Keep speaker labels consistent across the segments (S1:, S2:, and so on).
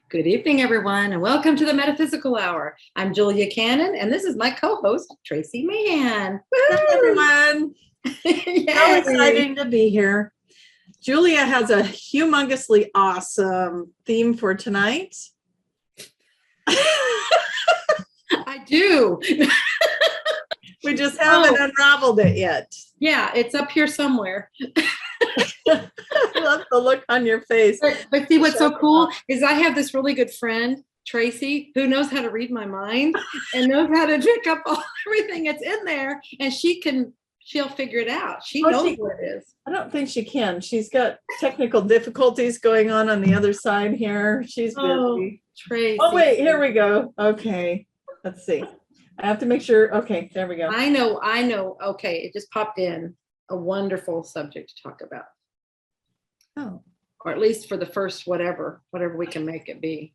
S1: Good evening, everyone, and welcome to the Metaphysical Hour. I'm Julia Cannon, and this is my co-host, Tracie Mahan.
S2: Hello, everyone. So exciting to be here. Julia has a humongously awesome theme for tonight.
S1: I do.
S2: We just haven't unraveled it yet.
S1: Yeah, it's up here somewhere.
S2: I love the look on your face.
S1: But see, what's so cool is I have this really good friend, Tracie, who knows how to read my mind and knows how to pick up everything that's in there, and she'll figure it out. She knows what it is.
S2: I don't think she can. She's got technical difficulties going on the other side here. She's busy.
S1: Tracie.
S2: Oh, wait, here we go. Okay, let's see. I have to make sure. Okay, there we go.
S1: I know. Okay, it just popped in. A wonderful subject to talk about.
S2: Oh.
S1: Or at least for the first whatever we can make it be.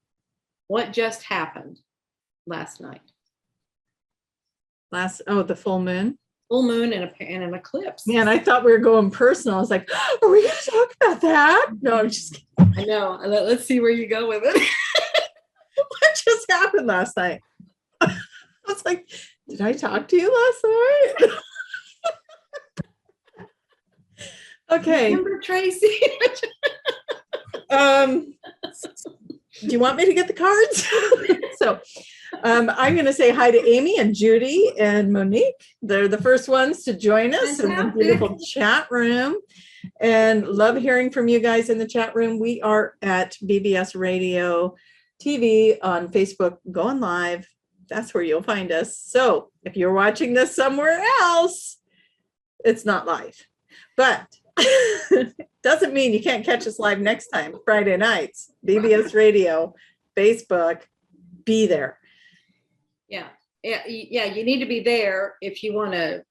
S1: What just happened last night?
S2: The full moon?
S1: Full moon and an eclipse.
S2: Man, I thought we were going personal. I was like, are we going to talk about that? No, I'm just kidding.
S1: I know. Let's see where you go with it.
S2: What just happened last night? I was like, did I talk to you last night? Okay.
S1: Remember, Tracie?
S2: Do you want me to get the cards? So I'm going to say hi to Amy and Judy and Monique. They're the first ones to join us in the beautiful chat room, and love hearing from you guys in the chat room. We are at BBS Radio TV on Facebook, going live. That's where you'll find us. So if you're watching this somewhere else, it's not live, but doesn't mean you can't catch us live next time, Friday nights, BBS Radio, Facebook, be there. Yeah,
S1: you need to be there if you want to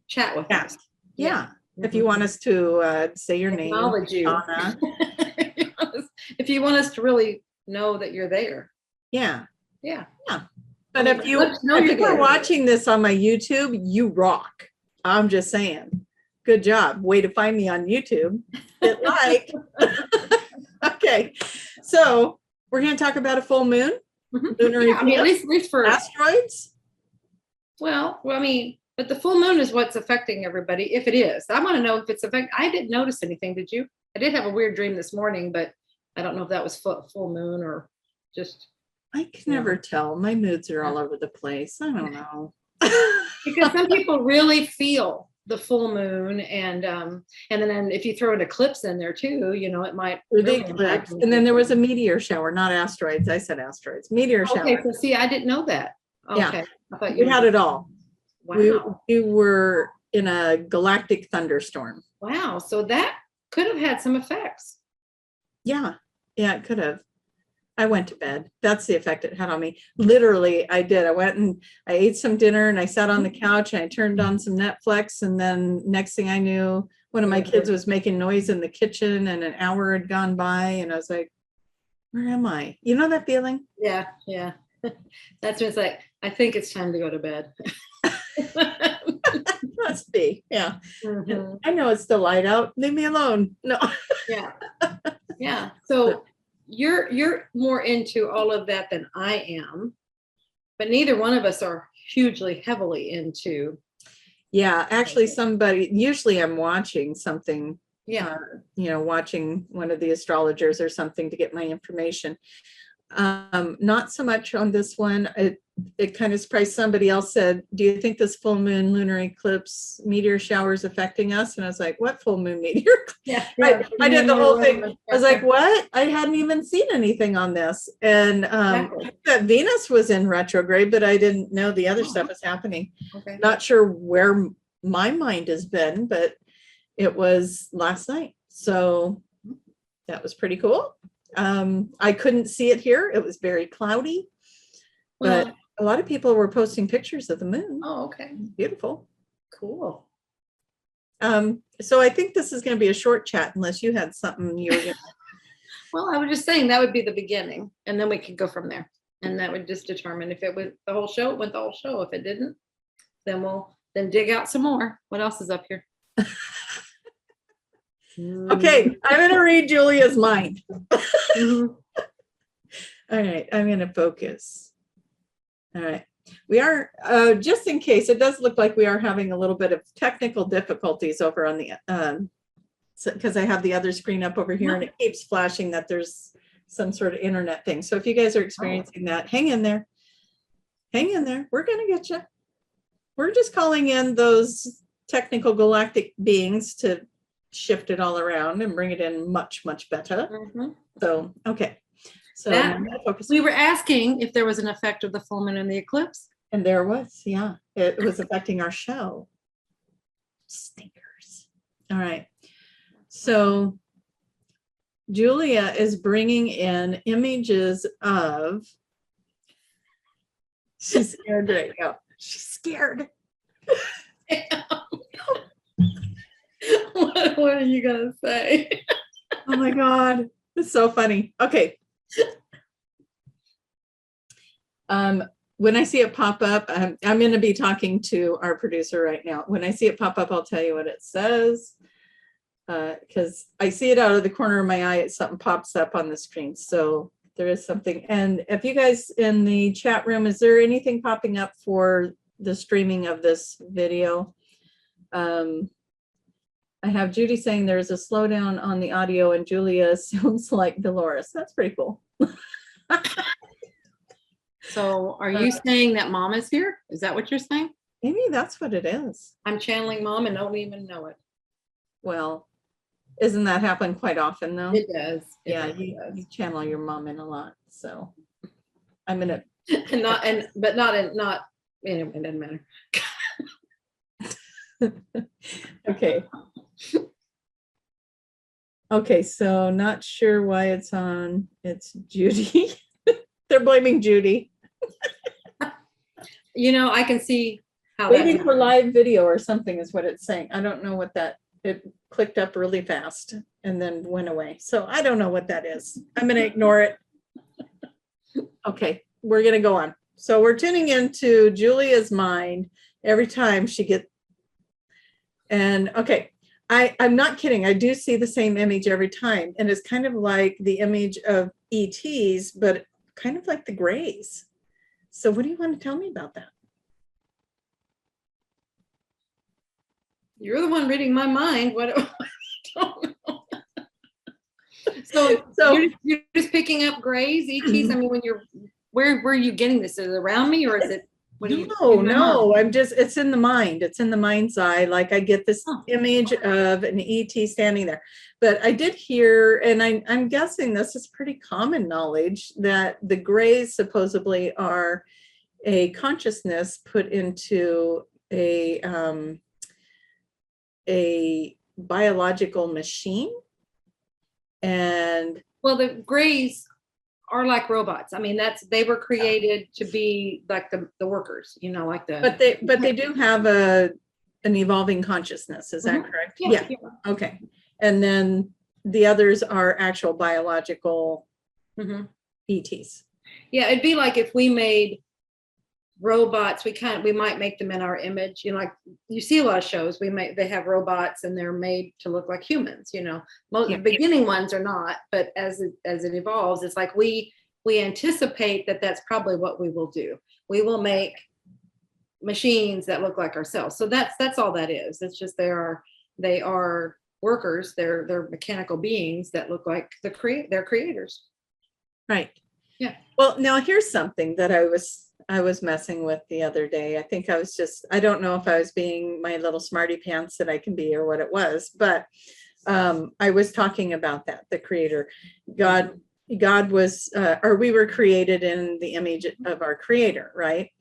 S1: chat with us.
S2: Yeah. If you want us to say your name.
S1: Acknowledge you.
S2: Anna.
S1: If you want us to really know that you're there.
S2: Yeah. But if you're watching this on my YouTube, you rock. I'm just saying. Good job. Way to find me on YouTube. Hit like. Okay. So we're going to talk about a full moon. Lunar eclipse.
S1: At least for
S2: asteroids.
S1: Well, but the full moon is what's affecting everybody. If it is, I want to know if it's affecting. I didn't notice anything. Did you? I did have a weird dream this morning, but I don't know if that was full moon or just.
S2: I can never tell. My moods are all over the place. I don't know.
S1: Because some people really feel the full moon, and then if you throw an eclipse in there too, it might
S2: really eclipse. And then there was a meteor shower, not asteroids. I said asteroids. Meteor shower.
S1: Okay, so see, I didn't know that. Okay.
S2: Yeah.
S1: I thought
S2: we had it all.
S1: Wow.
S2: We were in a galactic thunderstorm.
S1: Wow. So that could have had some effects.
S2: Yeah, it could have. I went to bed. That's the effect it had on me. Literally, I did. I went and I ate some dinner and I sat on the couch and I turned on some Netflix. And then next thing I knew, one of my kids was making noise in the kitchen and an hour had gone by. And I was like, where am I? You know that feeling?
S1: Yeah. That's when it's like, I think it's time to go to bed.
S2: Must be. Yeah.
S1: Mm-hmm.
S2: I know it's still light out. Leave me alone. No.
S1: Yeah. So you're more into all of that than I am, but neither one of us are hugely heavily into.
S2: Yeah, actually usually I'm watching something, watching one of the astrologers or something to get my information. Not so much on this one. It kind of surprised. Somebody else said, do you think this full moon lunar eclipse meteor shower is affecting us? And I was like, what full moon meteor?
S1: Yeah.
S2: I did the whole thing. I was like, what? I hadn't even seen anything on this. And that Venus was in retrograde, but I didn't know the other stuff was happening.
S1: Okay.
S2: Not sure where my mind has been, but it was last night. So that was pretty cool. I couldn't see it here. It was very cloudy, but a lot of people were posting pictures of the moon.
S1: Oh, okay.
S2: Beautiful.
S1: Cool.
S2: So I think this is going to be a short chat unless you had something you were going to.
S1: Well, I was just saying that would be the beginning, and then we could go from there. And that would just determine if it was the whole show, it went the whole show. If it didn't, then we'll dig out some more. What else is up here?
S2: Okay, I'm going to read Julia's mind. All right, I'm going to focus. All right. We are, just in case, it does look like we are having a little bit of technical difficulties over on the, because I have the other screen up over here and it keeps flashing that there's some sort of internet thing. So if you guys are experiencing that, hang in there. Hang in there. We're going to get you. We're just calling in those technical galactic beings to shift it all around and bring it in much, much better. So, okay. So
S1: we were asking if there was an effect of the full moon and the eclipse.
S2: And there was, yeah. It was affecting our show. Stinkers. All right. So Julia is bringing in images of, she's scared right now. She's scared.
S1: What are you going to say?
S2: Oh my God. It's so funny. Okay. When I see it pop up, I'm going to be talking to our producer right now. When I see it pop up, I'll tell you what it says. Because I see it out of the corner of my eye, something pops up on the screen. So there is something. And if you guys in the chat room, is there anything popping up for the streaming of this video? I have Judy saying there's a slowdown on the audio and Julia sounds like Dolores. That's pretty cool.
S1: So are you saying that mom is here? Is that what you're saying?
S2: Maybe that's what it is.
S1: I'm channeling mom and don't even know it.
S2: Well, isn't that happen quite often though?
S1: It does.
S2: Yeah, you channel your mom in a lot. So I'm gonna
S1: and not anyway, it doesn't matter.
S2: Okay. Okay, so not sure why it's on. It's Judy. They're blaming Judy.
S1: You know, I can see how
S2: waiting for live video or something is what it's saying. I don't know what that, it clicked up really fast and then went away. So I don't know what that is. I'm going to ignore it. Okay, we're going to go on. So we're tuning into Julia's mind every time she gets, and okay, I'm not kidding. I do see the same image every time. And it's kind of like the image of ETs, but kind of like the Greys. So what do you want to tell me about that?
S1: You're the one reading my mind. What? I don't know. So you're just picking up Greys, ETs. I mean, when you're, where are you getting this? Is it around me or is it?
S2: No, I'm just, it's in the mind. It's in the mind's eye. Like I get this image of an ET standing there. But I did hear, and I'm guessing this is pretty common knowledge, that the Greys supposedly are a consciousness put into a biological machine. And
S1: well, the Greys are like robots. I mean, they were created to be like the workers, you know, like the.
S2: But they do have an evolving consciousness. Is that correct?
S1: Yeah.
S2: Okay. And then the others are actual biological ETs.
S1: Yeah, it'd be like if we made robots, we might make them in our image. You know, like you see a lot of shows, they have robots and they're made to look like humans, you know. The beginning ones are not, but as it evolves, it's like we anticipate that that's probably what we will do. We will make machines that look like ourselves. So that's all that is. It's just they are workers, they're mechanical beings that look like they're creators.
S2: Right.
S1: Yeah.
S2: Well, now here's something that I was messing with the other day. I think I don't know if I was being my little smarty pants that I can be or what it was, but I was talking about that, the creator. God was, or we were created in the image of our creator, right?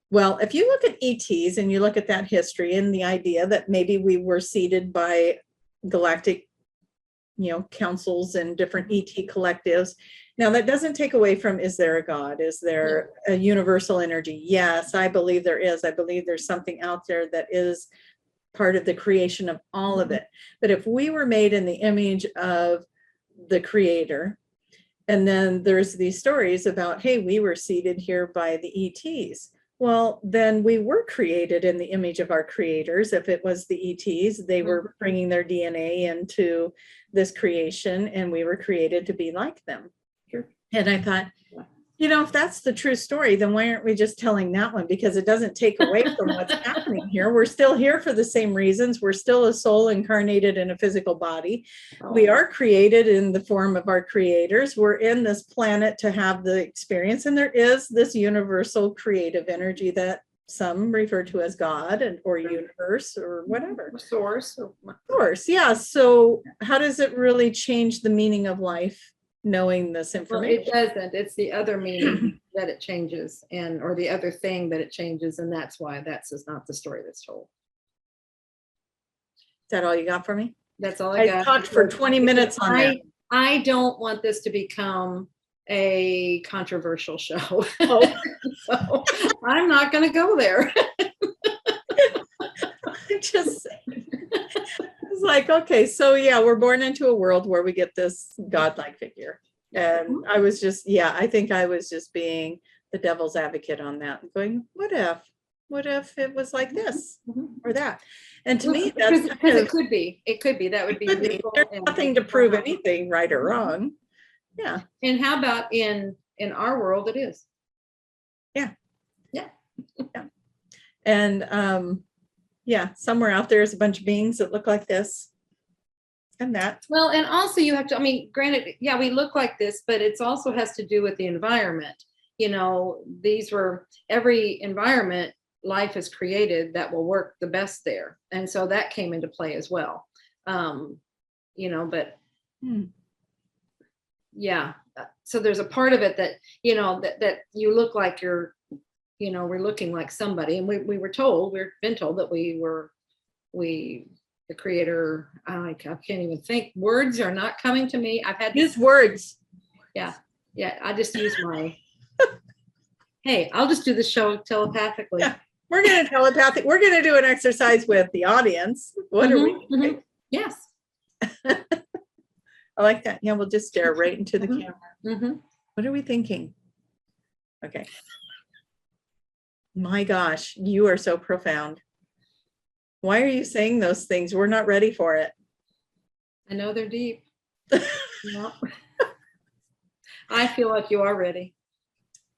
S2: Well, if you look at ETs and you look at that history and the idea that maybe we were seeded by galactic, you know, councils and different ET collectives. Now that doesn't take away from, is there a God? Is there a universal energy? Yes, I believe there is. I believe there's something out there that is part of the creation of all of it. But if we were made in the image of the creator, and then there's these stories about, hey, we were seeded here by the ETs. Well, then we were created in the image of our creators. If it was the ETs, they were bringing their DNA into this creation and we were created to be like them. And I thought, if that's the true story, then why aren't we just telling that one? Because it doesn't take away from what's happening here. We're still here for the same reasons. We're still a soul incarnated in a physical body. We are created in the form of our creators. We're in this planet to have the experience. And there is this universal creative energy that some refer to as God or universe or whatever.
S1: Source.
S2: Source, yeah. So how does it really change the meaning of life? Knowing this information.
S1: Well, it doesn't. It's the other meaning that it changes, or the other thing that it changes, and that's why that's just not the story that's told.
S2: Is that all you got for me?
S1: That's all I got.
S2: I talked for 20 minutes on that.
S1: I don't want this to become a controversial show.
S2: Oh.
S1: So I'm not going to go there.
S2: I'm just saying. It's like, okay, so yeah, we're born into a world where we get this godlike figure. And I was just, I think I was just being the devil's advocate on that, going, what if it was like this or that? And to me, that's
S1: because it could be. That would be.
S2: There's nothing to prove anything right or wrong. Yeah.
S1: And how about in our world, it is.
S2: Yeah.
S1: Yeah.
S2: Yeah. And somewhere out there is a bunch of beings that look like this and that.
S1: Well, and also you have to, granted, we look like this, but it also has to do with the environment. Every environment life is created that will work the best there. And so that came into play as well. So there's a part of it that, that you look like we're looking like somebody, and we've been told that the creator, I can't even think, words are not coming to me. I've had
S2: use words.
S1: Yeah. I just use my, hey, I'll just do the show telepathically.
S2: Yeah. We're going to do an exercise with the audience. What are we?
S1: Mm-hmm. Yes.
S2: I like that. Yeah. We'll just stare right into the camera.
S1: Mm-hmm.
S2: What are we thinking? Okay. My gosh, you are so profound. Why are you saying those things? We're not ready for it.
S1: I know they're deep. No. I feel like you are ready.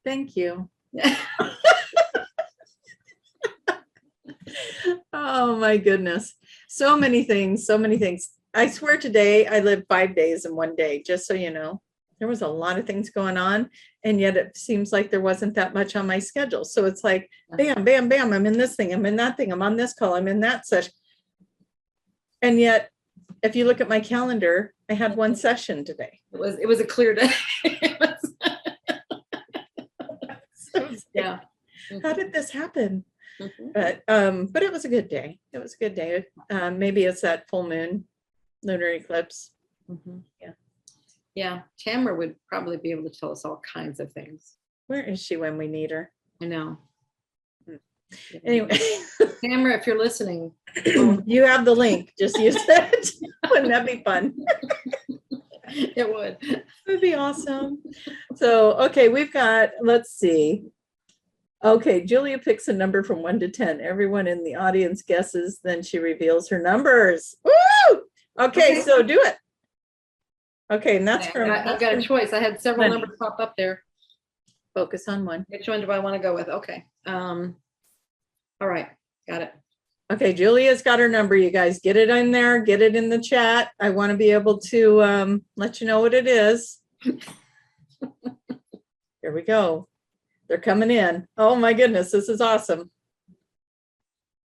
S2: Thank you. Oh my goodness. So many things. I swear today I lived 5 days in one day, just so you know. There was a lot of things going on, and yet it seems like there wasn't that much on my schedule. So it's like, bam, bam, bam, I'm in this thing, I'm in that thing, I'm on this call, I'm in that session. And yet, if you look at my calendar, I had one session today.
S1: It was a clear day. Yeah.
S2: How did this happen?
S1: Mm-hmm.
S2: But it was a good day. Maybe it's that full moon lunar eclipse.
S1: Mm-hmm. Yeah, Tamara would probably be able to tell us all kinds of things.
S2: Where is she when we need her?
S1: I know.
S2: Anyway,
S1: Tamara, if you're listening,
S2: you have the link. Just use it. Wouldn't that be fun?
S1: It would.
S2: It would be awesome. So, okay, we've got, let's see. Okay, Julia picks a number from 1 to 10. Everyone in the audience guesses, then she reveals her numbers. Woo! Okay, so do it. Okay, and that's from.
S1: I've got a choice. I had several numbers pop up there.
S2: Focus on one.
S1: Which one do I want to go with? Okay. All right, got it.
S2: Okay, Julia's got her number. You guys get it in there, get it in the chat. I want to be able to let you know what it is. Here we go. They're coming in. Oh my goodness, this is awesome.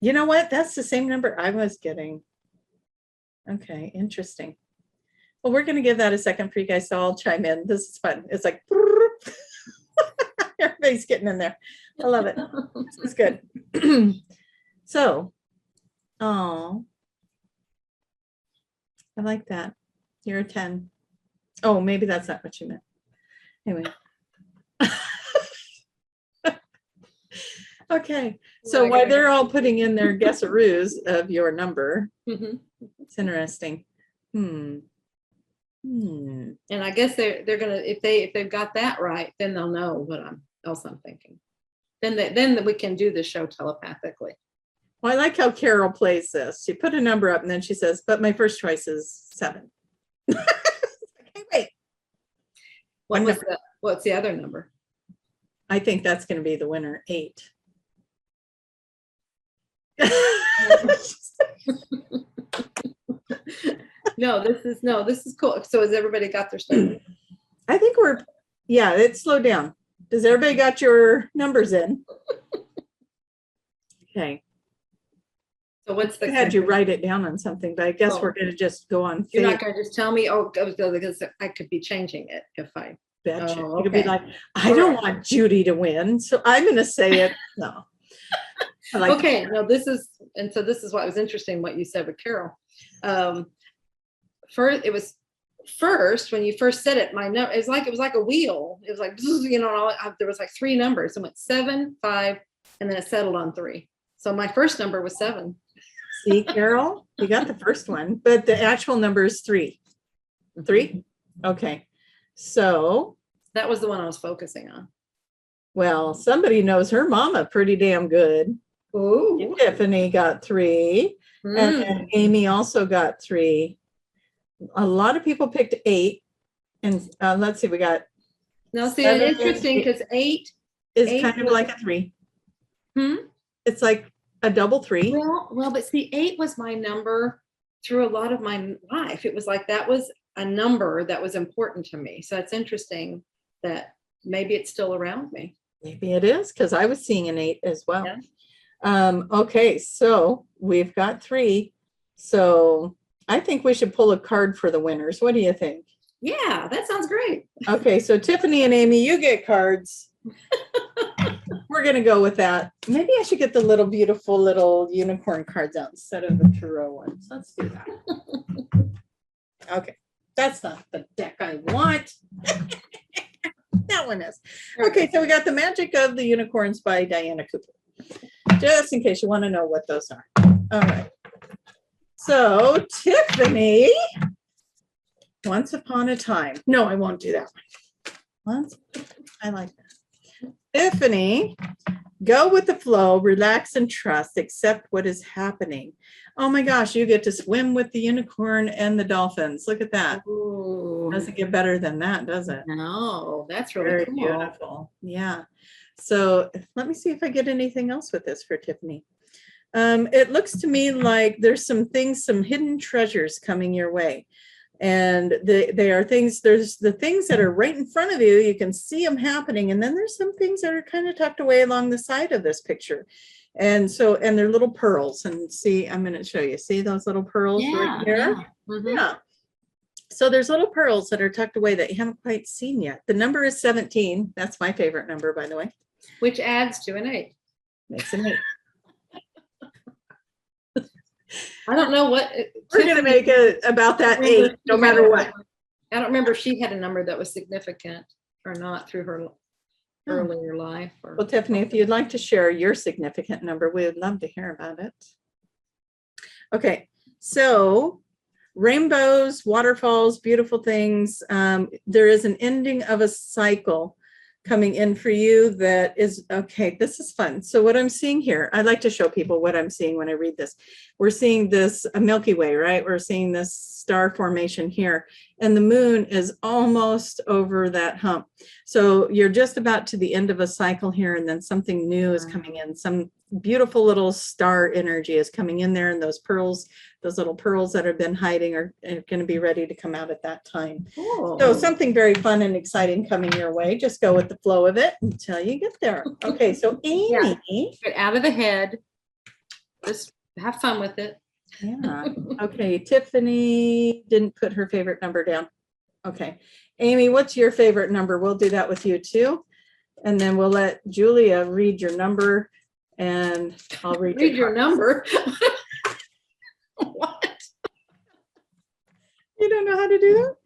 S2: You know what? That's the same number I was getting. Okay, interesting. Well, we're going to give that a second for you guys to all chime in. This is fun. It's like, everybody's getting in there. I love it. This is good. So, oh, I like that. You're a 10. Oh, maybe that's not what you meant. Anyway. Okay. So while they're all putting in their guessaroos of your number, it's interesting.
S1: And I guess they're gonna, if they've got that right, then they'll know what else I'm thinking. Then we can do the show telepathically.
S2: Well, I like how Carol plays this. She put a number up and then she says, but my first choice is 7. Okay, wait.
S1: What was that? What's the other number?
S2: I think that's going to be the winner, 8.
S1: No, this is cool. So has everybody got their stuff?
S2: I think it slowed down. Does everybody got your numbers in? Okay.
S1: So what's the?
S2: I had you write it down on something, but I guess we're going to just go on.
S1: You're not going to just tell me, because I could be changing it if I
S2: bet you.
S1: Oh,
S2: You could be
S1: okay.
S2: like, I don't want Judy to win, so I'm going to say it. No. I like
S1: Okay, no, this is what was interesting, what you said with Carol. First, when you first said it, it was like a wheel. It was like, there was like 3 numbers. It went 7, 5, and then it settled on 3. So my first number was 7.
S2: See, Carol, you got the first one, but the actual number is 3. 3? Okay. So
S1: that was the one I was focusing on.
S2: Well, somebody knows her mama pretty damn good.
S1: Ooh.
S2: Tiffany got 3. And Amy also got 3. A lot of people picked 8. And let's see, we got.
S1: No, see, it's interesting because 8
S2: is kind of like a 3. It's like a double 3.
S1: Well, but see, 8 was my number through a lot of my life. It was like that was a number that was important to me. So it's interesting that maybe it's still around me.
S2: Maybe it is, because I was seeing an 8 as well. Yeah. Okay, so we've got 3. So I think we should pull a card for the winners. What do you think?
S1: Yeah, that sounds great.
S2: Okay, so Tiffany and Amy, you get cards. We're going to go with that. Maybe I should get the beautiful little unicorn cards out instead of the tarot ones. Let's do that. Okay, that's not the deck I want. That one is. Okay, so we got The Magic of the Unicorns by Diana Cooper. Just in case you want to know what those are. All right. So, Tiffany, Once Upon a Time. No, I won't do that one. I like that. Tiffany, go with the flow, relax and trust, accept what is happening. Oh my gosh, you get to swim with the unicorn and the dolphins. Look at that. Ooh. Doesn't get better than that, does it?
S1: No, that's really
S2: very
S1: cool.
S2: Beautiful. Yeah. So let me see if I get anything else with this for Tiffany. It looks to me like there's some hidden treasures coming your way. And they are things, there's the things that are right in front of you. You can see them happening. And then there's some things that are kind of tucked away along the side of this picture. And they're little pearls. And see, I'm going to show you. See those little pearls right here? Yeah. Mm-hmm. Yeah. So there's little pearls that are tucked away that you haven't quite seen yet. The number is 17. That's my favorite number, by the way.
S1: Which adds to an 8.
S2: Makes an 8.
S1: I don't know what.
S2: We're going to make it about that 8, no matter what.
S1: I don't remember if she had a number that was significant or not through her earlier life.
S2: Well, Tiffany, if you'd like to share your significant number, we would love to hear about it. Okay, so rainbows, waterfalls, beautiful things. There is an ending of a cycle coming in for you that is, okay, this is fun. So what I'm seeing here, I like to show people what I'm seeing when I read this. We're seeing this Milky Way, right? We're seeing this star formation here, and the moon is almost over that hump. So you're just about to the end of a cycle here, and then something new is coming in. Some beautiful little star energy is coming in there, and those pearls, those little pearls that have been hiding are going to be ready to come out at that time. Cool. So something very fun and exciting coming your way. Just go with the flow of it until you get there. Okay, so Amy.
S1: Yeah. Get out of the head. Just have fun with it.
S2: Yeah. Okay, Tiffany didn't put her favorite number down. Okay. Amy, what's your favorite number? We'll do that with you too. And then we'll let Julia read your number, and I'll read
S1: your number. What?
S2: You don't know how to do that?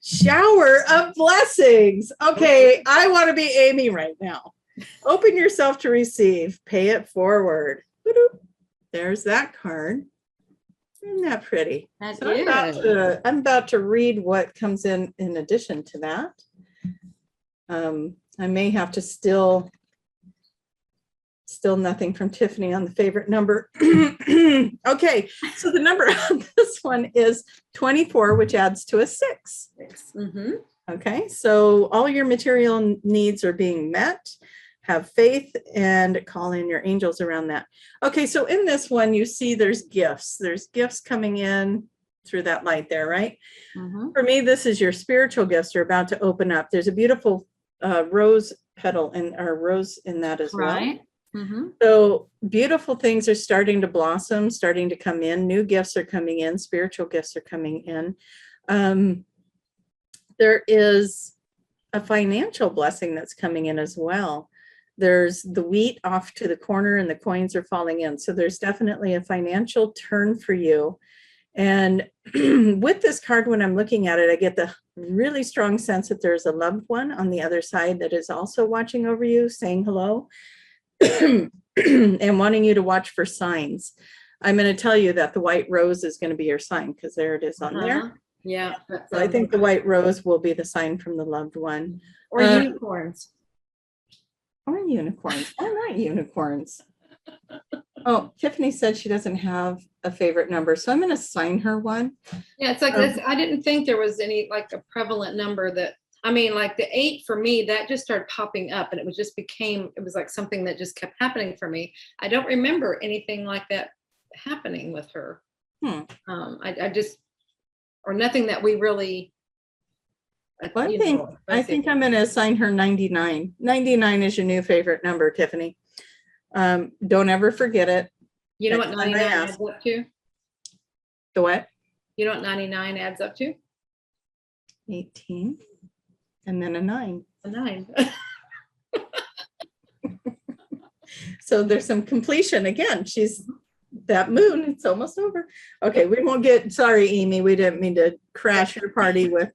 S2: Shower of blessings. Okay, I want to be Amy right now. Open yourself to receive. Pay it forward. There's that card. Isn't that pretty?
S1: That
S2: so
S1: is.
S2: I'm about to read what comes in addition to that. I may have to still nothing from Tiffany on the favorite number. Okay, so the number on this one is 24, which adds to a 6.
S1: Mm-hmm.
S2: Okay, so all your material needs are being met. Have faith and call in your angels around that. Okay, so in this one, you see there's gifts. There's gifts coming in through that light there, right?
S1: Mhm.
S2: For me, this is your spiritual gifts are about to open up. There's a beautiful rose petal or rose in that as well.
S1: Right. Mhm.
S2: So beautiful things are starting to blossom, starting to come in. New gifts are coming in. Spiritual gifts are coming in. There is a financial blessing that's coming in as well. There's the wheat off to the corner and the coins are falling in. So there's definitely a financial turn for you. And with this card, when I'm looking at it, I get the really strong sense that there's a loved one on the other side that is also watching over you, saying hello, and wanting you to watch for signs. I'm going to tell you that the white rose is going to be your sign because there it is on there.
S1: Yeah.
S2: So I think the white rose will be the sign from the loved one.
S1: Or unicorns.
S2: Or unicorns. Why not unicorns? Oh, Tiffany said she doesn't have a favorite number, so I'm going to sign her one.
S1: Yeah, it's like this. I didn't think there was any like a prevalent number that, I mean, like the 8 for me, that just started popping up and it was just became, it was like something that just kept happening for me. I don't remember anything like that happening with her. I just, or nothing that we really.
S2: Well, I think I'm going to assign her 99. 99 is your new favorite number, Tiffany. Don't ever forget it.
S1: You know what 99 adds up to?
S2: The what?
S1: You know what 99 adds up to?
S2: 18. And then a 9.
S1: A 9.
S2: So there's some completion. Again, she's that moon. It's almost over. Okay, we won't get, sorry, Amy. We didn't mean to crash your party with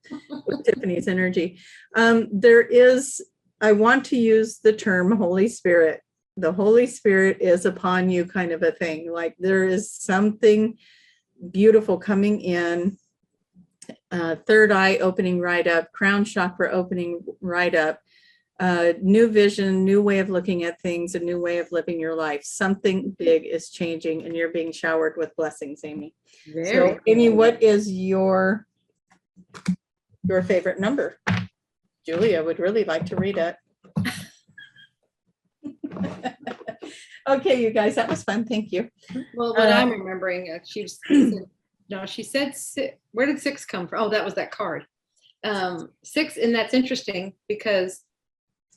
S2: Tiffany's energy. There is, I want to use the term Holy Spirit. The Holy Spirit is upon you kind of a thing. Like there is something beautiful coming in. Third eye opening right up, crown chakra opening right up, new vision, new way of looking at things, a new way of living your life. Something big is changing and you're being showered with blessings, Amy. So Amy, what is your favorite number? Julia would really like to read it. Okay, you guys, that was fun. Thank you.
S1: Well, what I'm remembering, she said, no, she said, where did 6 come from? Oh, that was that card. 6, and that's interesting because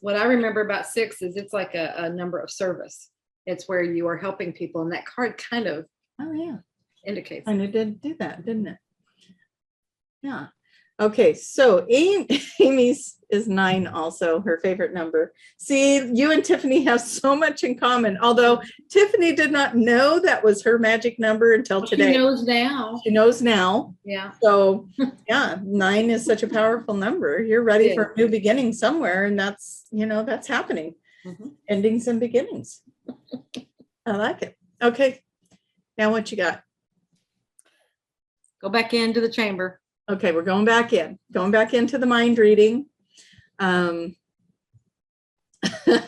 S1: what I remember about 6 is it's like a number of service. It's where you are helping people, and that card kind of indicates.
S2: And it did do that, didn't it? Yeah. Okay, so Amy's is 9 also, her favorite number. See, you and Tiffany have so much in common, although Tiffany did not know that was her magic number until today.
S1: She knows now.
S2: She knows now.
S1: Yeah.
S2: So, yeah, 9 is such a powerful number. You're ready for a new beginning somewhere, and that's, that's happening. Endings and beginnings. I like it. Okay, now what you got?
S1: Go back into the chamber.
S2: Okay, we're going back into the mind reading.
S1: I'll try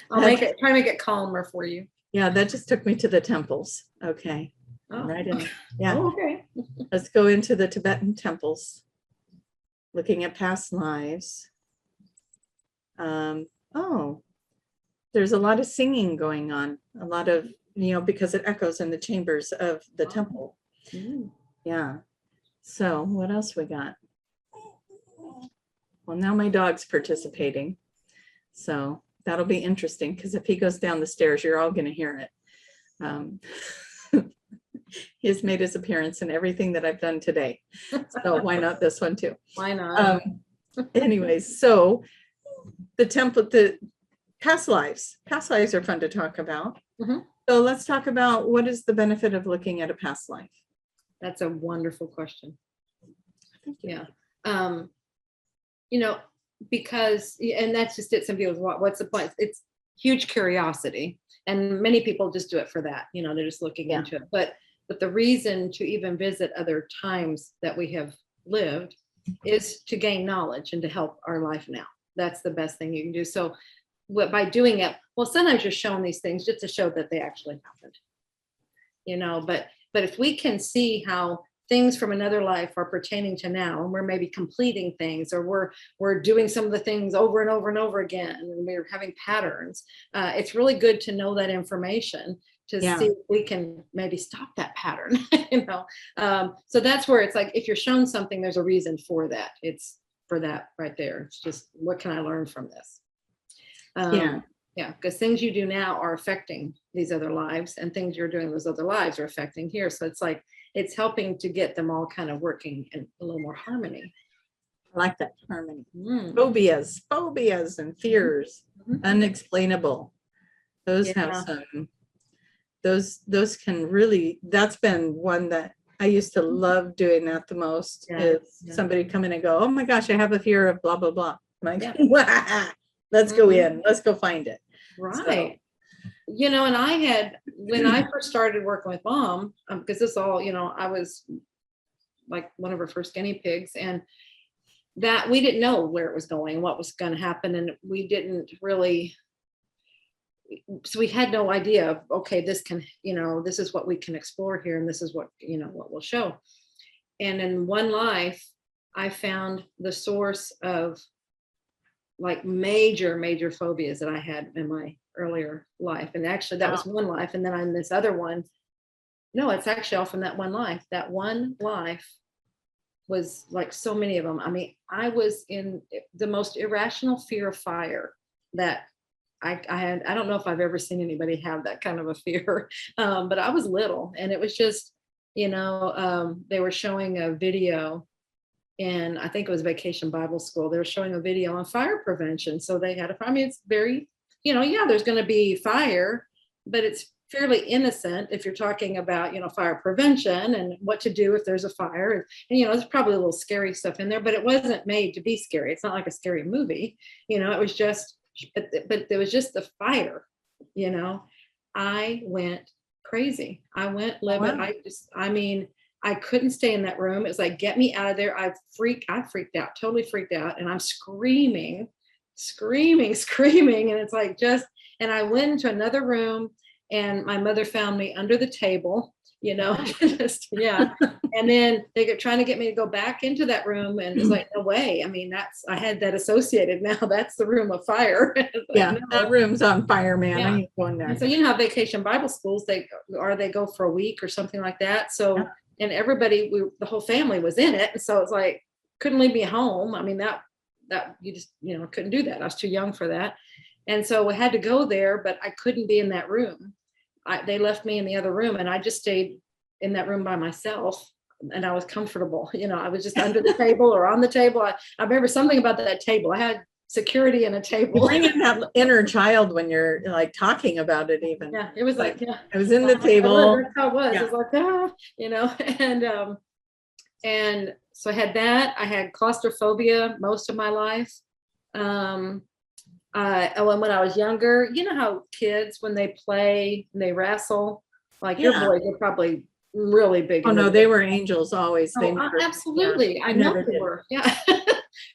S1: to make it calmer for you.
S2: Yeah, that just took me to the temples. Okay.
S1: Oh.
S2: Right in. Yeah.
S1: Oh, okay.
S2: Let's go into the Tibetan temples. Looking at past lives. There's a lot of singing going on. A lot of, because it echoes in the chambers of the temple. Yeah. So what else we got? Well, now my dog's participating. So that'll be interesting because if he goes down the stairs, you're all going to hear it. He has made his appearance in everything that I've done today. So why not this one too?
S1: Why not?
S2: Anyways, so the temple, the past lives are fun to talk about. So let's talk about what is the benefit of looking at a past life?
S1: That's a wonderful question.
S2: Thank you.
S1: Yeah. Because, and that's just it. Some people, what's the point? It's huge curiosity. And many people just do it for that. They're just looking into it. But the reason to even visit other times that we have lived is to gain knowledge and to help our life now. That's the best thing you can do. So by doing it, well, sometimes you're shown these things just to show that they actually happened. But if we can see how things from another life are pertaining to now, and we're maybe completing things, or we're doing some of the things over and over and over again, and we're having patterns. It's really good to know that information to see if we can maybe stop that pattern, so that's where it's like, if you're shown something, there's a reason for that. It's for that right there. It's just, what can I learn from this? Because things you do now are affecting these other lives, and things you're doing in those other lives are affecting here. So it's like, it's helping to get them all kind of working in a little more harmony.
S2: I like that, harmony. Phobias and fears, unexplainable. Those have some, those can really, that's been one that I used to love doing that the most, is somebody come in and go, oh my gosh, I have a fear of blah, blah, blah. I'm like, let's go in, let's go find it.
S1: Right. And I had, when I first started working with Mom, because this all, I was like one of her first guinea pigs, and that we didn't know where it was going, what was going to happen. And we didn't really, so we had no idea of, okay, this can, this is what we can explore here. And this is what, what we'll show. And in one life, I found the source of like major phobias that I had in my earlier life. And actually that was one life. And then on this other one, no, it's actually all from that one life. That one life was like so many of them. I mean, I was in the most irrational fear of fire that I had. I don't know if I've ever seen anybody have that kind of a fear, but I was little, and it was just, they were showing a video, and I think it was Vacation Bible School. They were showing a video on fire prevention. So they had I mean, it's very, there's going to be fire, but it's fairly innocent if you're talking about, fire prevention and what to do if there's a fire. And there's probably a little scary stuff in there, but it wasn't made to be scary. It's not like a scary movie, it was just, but there was just the fire, I went crazy. I went livid. I couldn't stay in that room. It was like, get me out of there. I freaked out, totally freaked out. And I'm screaming. And it's like, and I went into another room, and my mother found me under the table, And then they were trying to get me to go back into that room. And it's like, no way. I mean, I had that associated now. That's the room of fire.
S2: No. That room's on fire, man. I ain't going there.
S1: And so, how Vacation Bible Schools, they go for a week or something like that. So, and everybody, the whole family was in it. And so it's like, couldn't leave me home. I mean, that you just, couldn't do that. I was too young for that. And so I had to go there, but I couldn't be in that room. They left me in the other room, and I just stayed in that room by myself, and I was comfortable. I was just under the table or on the table. I remember something about that table. I had security in a table.
S2: You bring in that inner child when you're like talking about it even.
S1: Yeah, it was like
S2: I was in the table.
S1: That's how it was. It was like, and so I had that. I had claustrophobia most of my life. And when I was younger, how kids, when they play and they wrestle, like your boys are probably really big.
S2: Oh no, they were angels always.
S1: Absolutely. I know they were. Yeah.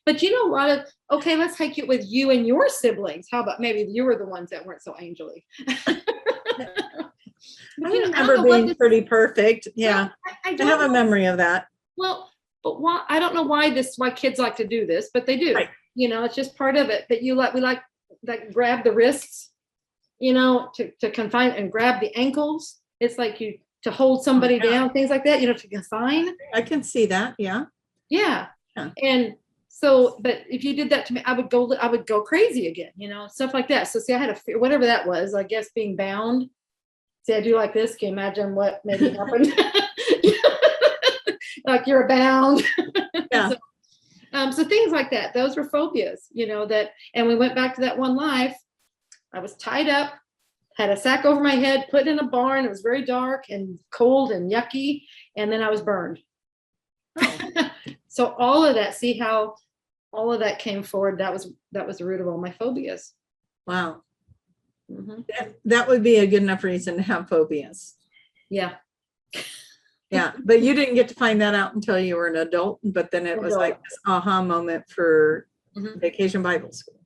S1: But a lot of, okay, let's take it with you and your siblings. How about maybe you were the ones that weren't so angelly?
S2: I remember being pretty perfect. Yeah. I have a memory of that.
S1: Well, but why? I don't know why kids like to do this, but they do. Right. It's just part of it. But we like grab the wrists, to confine, and grab the ankles. It's like to hold somebody down, things like that, to confine.
S2: I can see that. Yeah.
S1: Yeah. And so, but if you did that to me, I would go crazy again, stuff like that. So see, I had a fear, whatever that was, I guess, being bound. See, I do like this. Can you imagine what maybe happened? Like you're bound.
S2: Yeah.
S1: So things like that, those were phobias, and we went back to that one life. I was tied up, had a sack over my head, put in a barn. It was very dark and cold and yucky. And then I was burned. Oh. So all of that, see how all of that came forward. That was the root of all my phobias.
S2: Wow. Mm-hmm. That would be a good enough reason to have phobias.
S1: Yeah.
S2: Yeah, but you didn't get to find that out until you were an adult, but then it was like this aha moment for Vacation Bible School.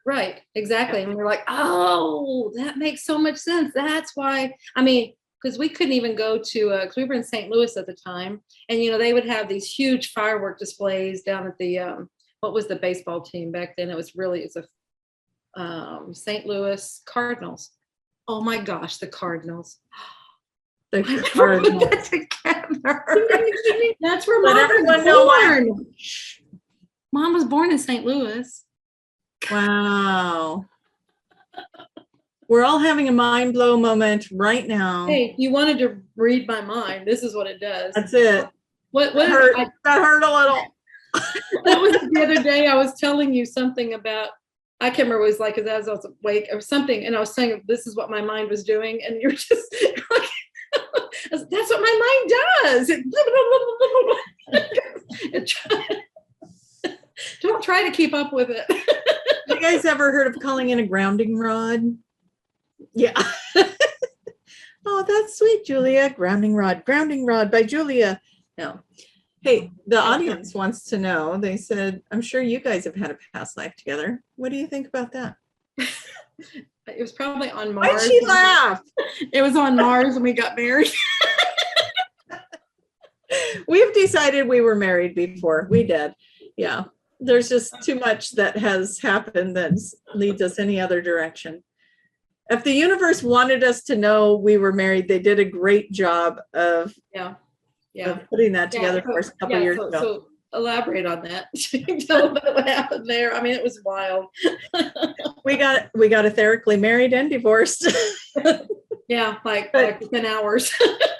S1: Right, exactly. And we're like, oh, that makes so much sense. That's why, because we couldn't even go to, because we were in St. Louis at the time. And, they would have these huge firework displays down at the, what was the baseball team back then? It's a St. Louis Cardinals. Oh my gosh, the Cardinals.
S2: The Cardinals.
S1: That's where
S2: Let everyone know why.
S1: Mom was born in St. Louis.
S2: Wow. We're all having a mind blow moment right now.
S1: Hey, you wanted to read my mind. This is what it does.
S2: That's it.
S1: What
S2: that hurt a little.
S1: That was the other day I was telling you something about, I can't remember what it was like, as I was awake or something, and I was saying this is what my mind was doing, and you're just like, that's what my mind does. Don't try to keep up with it.
S2: You guys ever heard of calling in a grounding rod? Yeah. Oh, that's sweet, Julia. Grounding rod by Julia. No. Hey, the audience wants to know. They said, I'm sure you guys have had a past life together. What do you think about that?
S1: It was probably on Mars.
S2: Why'd she laugh?
S1: It was on Mars when we got married.
S2: We've decided we were married before. We did. Yeah. There's just too much that has happened that leads us any other direction. If the universe wanted us to know we were married, they did a great job of putting that together for us a couple years ago. So
S1: elaborate on that. Tell about what happened there. I mean, it was wild.
S2: we got etherically married and divorced.
S1: Yeah, like within hours.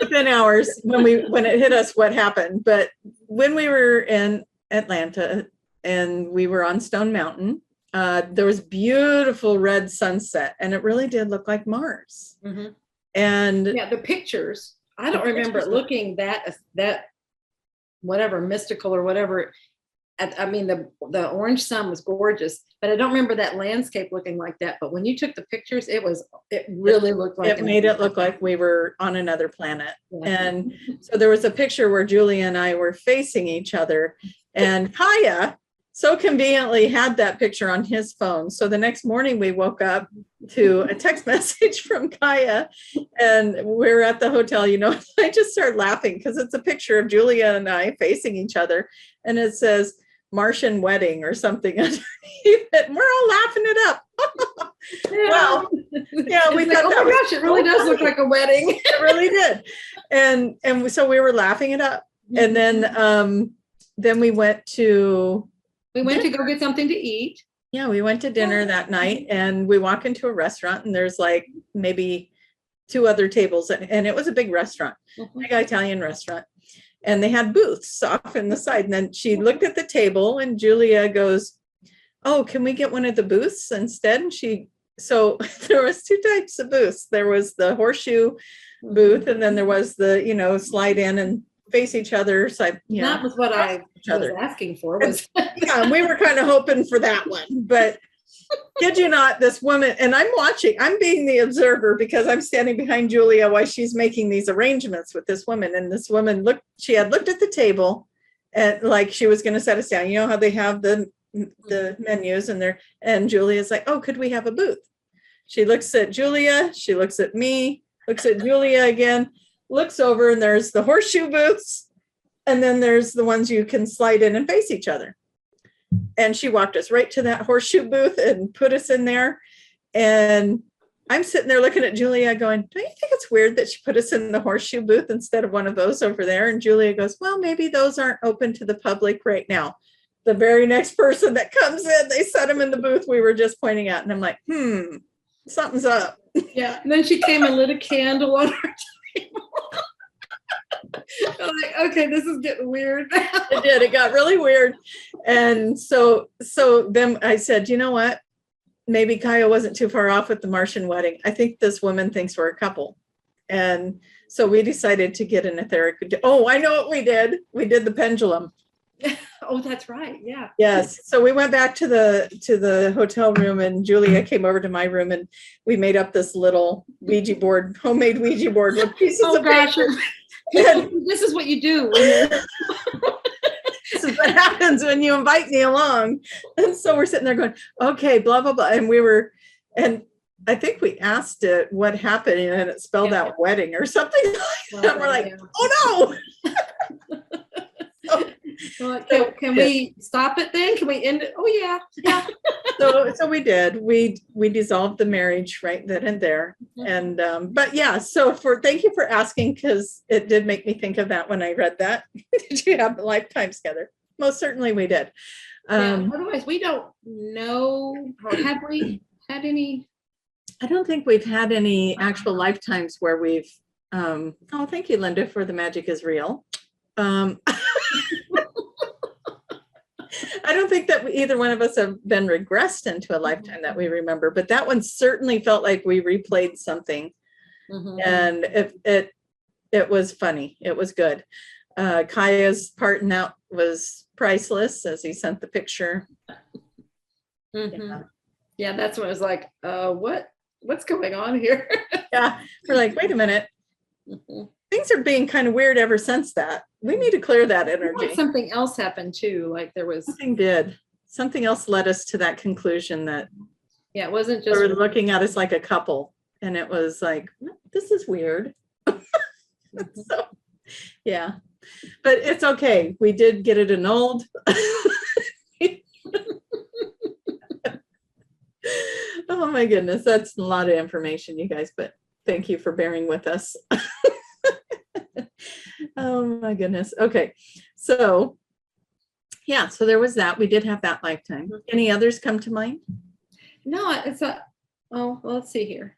S2: Within hours when it hit us what happened. But when we were in Atlanta and we were on Stone Mountain, there was beautiful red sunset, and it really did look like Mars.
S1: Mm-hmm.
S2: And
S1: the pictures. I don't remember it looking that whatever mystical or whatever. I mean, the orange sun was gorgeous, but I don't remember that landscape looking like that. But when you took the pictures, it really looked like
S2: it made it look like we were on another planet. Yeah. And so there was a picture where Julia and I were facing each other, and Kaya so conveniently had that picture on his phone. So the next morning we woke up to a text message from Kaya, and we're at the hotel, I just started laughing because it's a picture of Julia and I facing each other, and it says Martian wedding or something underneath it. We're all laughing it up.
S1: Yeah.
S2: Well, yeah, we thought,
S1: oh my gosh, it really does look like a wedding.
S2: It really did. And so we were laughing it up. And then we went to
S1: go get something to eat.
S2: Yeah, we went to dinner that night, and we walk into a restaurant, and there's like maybe 2 other tables, and it was a big restaurant, big Italian restaurant. And they had booths off in the side. And then she looked at the table, and Julia goes, "Oh, can we get one of the booths instead?" And so there was 2 types of booths. There was the horseshoe booth, and then there was the, slide in and face each other. So
S1: that was what I was asking for.
S2: Yeah, we were kind of hoping for that one. But kid you not, this woman, and I'm being the observer because I'm standing behind Julia while she's making these arrangements with this woman. And this woman she had looked at the table and like she was going to set us down. You know how they have the menus and Julia's like, "Oh, could we have a booth?" She looks at Julia, she looks at me, looks at Julia again, looks over, and there's the horseshoe booths, and then there's the ones you can slide in and face each other. And she walked us right to that horseshoe booth and put us in there. And I'm sitting there looking at Julia going, "Don't you think it's weird that she put us in the horseshoe booth instead of one of those over there?" And Julia goes, "Well, maybe those aren't open to the public right now." The very next person that comes in, they set them in the booth we were just pointing at. And I'm like, something's up.
S1: Yeah. And then she came and lit a candle on her table. I'm like, okay, this is getting weird.
S2: It did. It got really weird. And so then I said, "You know what? Maybe Kaya wasn't too far off with the Martian wedding. I think this woman thinks we're a couple." And so we decided to get an etheric. Oh, I know what we did. We did the pendulum.
S1: Oh, that's right. Yeah.
S2: Yes. So we went back to the hotel room, and Julia came over to my room, and we made up this little homemade Ouija board with pieces of paper.
S1: This is what you do.
S2: This is what happens when you invite me along. And so we're sitting there going, "Okay, blah, blah, blah." And I think we asked it what happened, and it spelled
S1: Yeah.
S2: out wedding or something like that. We're like, oh no.
S1: Well, can we stop it then? Can we end it? Oh yeah.
S2: Yeah. So we did. We dissolved the marriage right then and there. And but yeah, so thank you for asking, because it did make me think of that when I read that. Did you have lifetimes together? Most certainly we did.
S1: Otherwise, we don't know, or have we had any?
S2: I don't think we've had any actual lifetimes where we've oh, thank you, Linda, for the magic is real. I don't think that either one of us have been regressed into a lifetime that we remember, but that one certainly felt like we replayed something. And it was funny. It was good. Kaya's part in that was priceless, as he sent the picture.
S1: Yeah, that's what it was like. What's going on here?
S2: Yeah, we're like, wait a minute. Things are being kind of weird ever since that. We need to clear that energy.
S1: Something else happened too. Like there was
S2: something else led us to that conclusion that
S1: it wasn't just
S2: they were looking at us like a couple, and it was like, this is weird. So yeah, but it's okay. We did get it annulled. Oh my goodness, that's a lot of information, you guys, but thank you for bearing with us. Oh my goodness. Okay. So yeah, so there was that. We did have that lifetime. Any others come to mind?
S1: No, it's well, let's see here.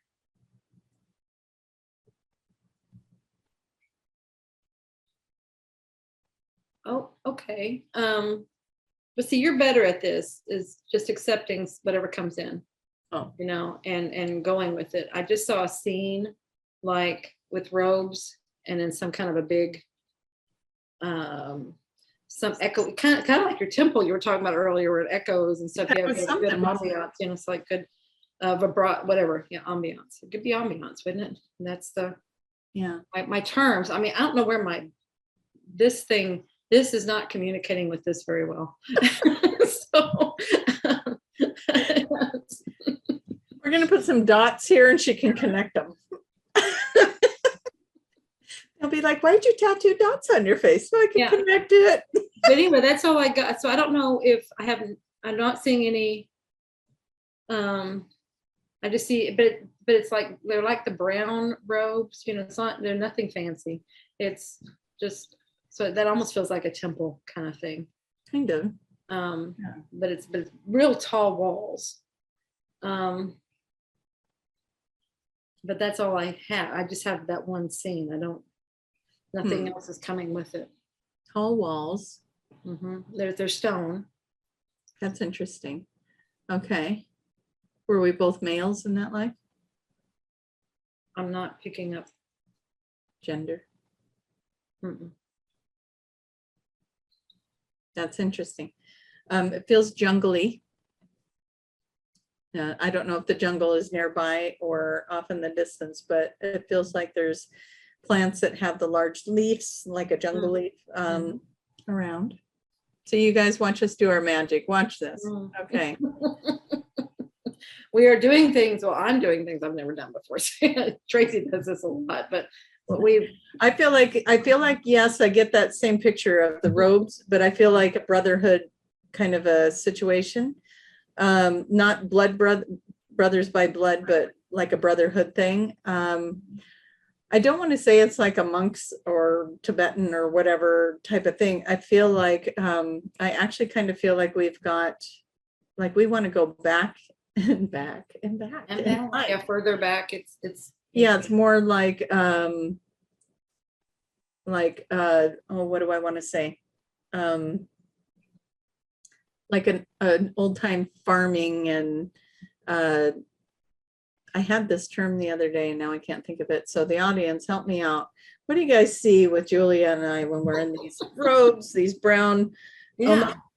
S1: Oh, okay. But see, you're better at this, is just accepting whatever comes in.
S2: Oh,
S1: and going with it. I just saw a scene like with robes and then some kind of a big some echo, kind of like your temple you were talking about earlier, where it echoes and stuff. You have good ambiance, it's like good whatever, ambiance. It could be ambiance, wouldn't it? And that's my terms. I mean, I don't know where this is not communicating with this very well. So
S2: we're going to put some dots here and she can connect them. They'll be like, why'd you tattoo dots on your face? So I can connect it.
S1: But anyway, that's all I got. So I don't know if I'm not seeing any, I just see, but it's like, they're like the brown robes, they're nothing fancy. It's just, so that almost feels like a temple kind of thing.
S2: Kind of.
S1: But it's real tall walls. But that's all I have. I just have that one scene. Nothing else is coming with it.
S2: Tall walls.
S1: They're stone.
S2: That's interesting. Okay. Were we both males in that life?
S1: I'm not picking up
S2: gender. That's interesting. It feels jungly. I don't know if the jungle is nearby or off in the distance, but it feels like there's plants that have the large leaves, like a jungle leaf, around. So you guys watch us do our magic. Watch this. Okay.
S1: We are doing things. Well, I'm doing things I've never done before. Tracie does this a lot, but
S2: I feel like, yes, I get that same picture of the robes, but I feel like a brotherhood kind of a situation. Not brothers by blood, but like a brotherhood thing. I don't want to say it's like a monks or Tibetan or whatever type of thing. I feel like I actually kind of feel like we've got, like, we want to go back and back and back.
S1: And back. Yeah, further back. It's
S2: it's more like oh, what do I want to say? Like an old time farming, and I had this term the other day and now I can't think of it. So the audience, help me out. What do you guys see with Julia and I when we're in these robes, these brown,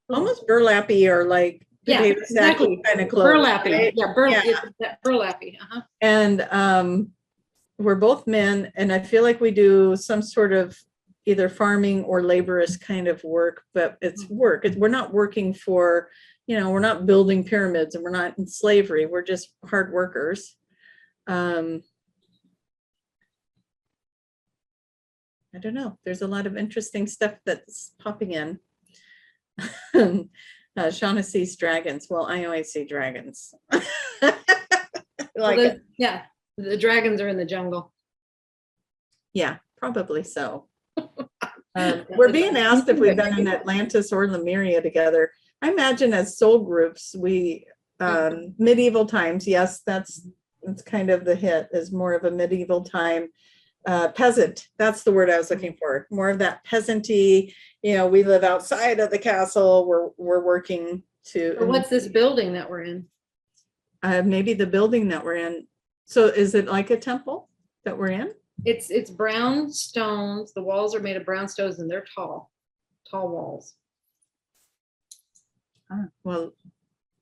S2: almost burlappy or like potato
S1: exactly
S2: kind of clothes?
S1: Burlappy,
S2: right?
S1: Burlappy.
S2: And we're both men, and I feel like we do some sort of either farming or laborious kind of work, but it's work. We're not working for, we're not building pyramids and we're not in slavery. We're just hard workers. I don't know. There's a lot of interesting stuff that's popping in. Shauna sees dragons. Well, I always see dragons.
S1: Well, yeah, the dragons are in the jungle.
S2: Yeah, probably so. We're being asked if we've been in Atlantis or Lemuria together. I imagine as soul groups, we medieval times. Yes, that's kind of the hit. Is more of a medieval time. Peasant. That's the word I was looking for. More of that peasanty. You know, we live outside of the castle. We're working to.
S1: So what's this building that we're in?
S2: Maybe the building that we're in. So is it like a temple that we're in?
S1: It's brown stones. The walls are made of brown stones and they're tall walls.
S2: Well,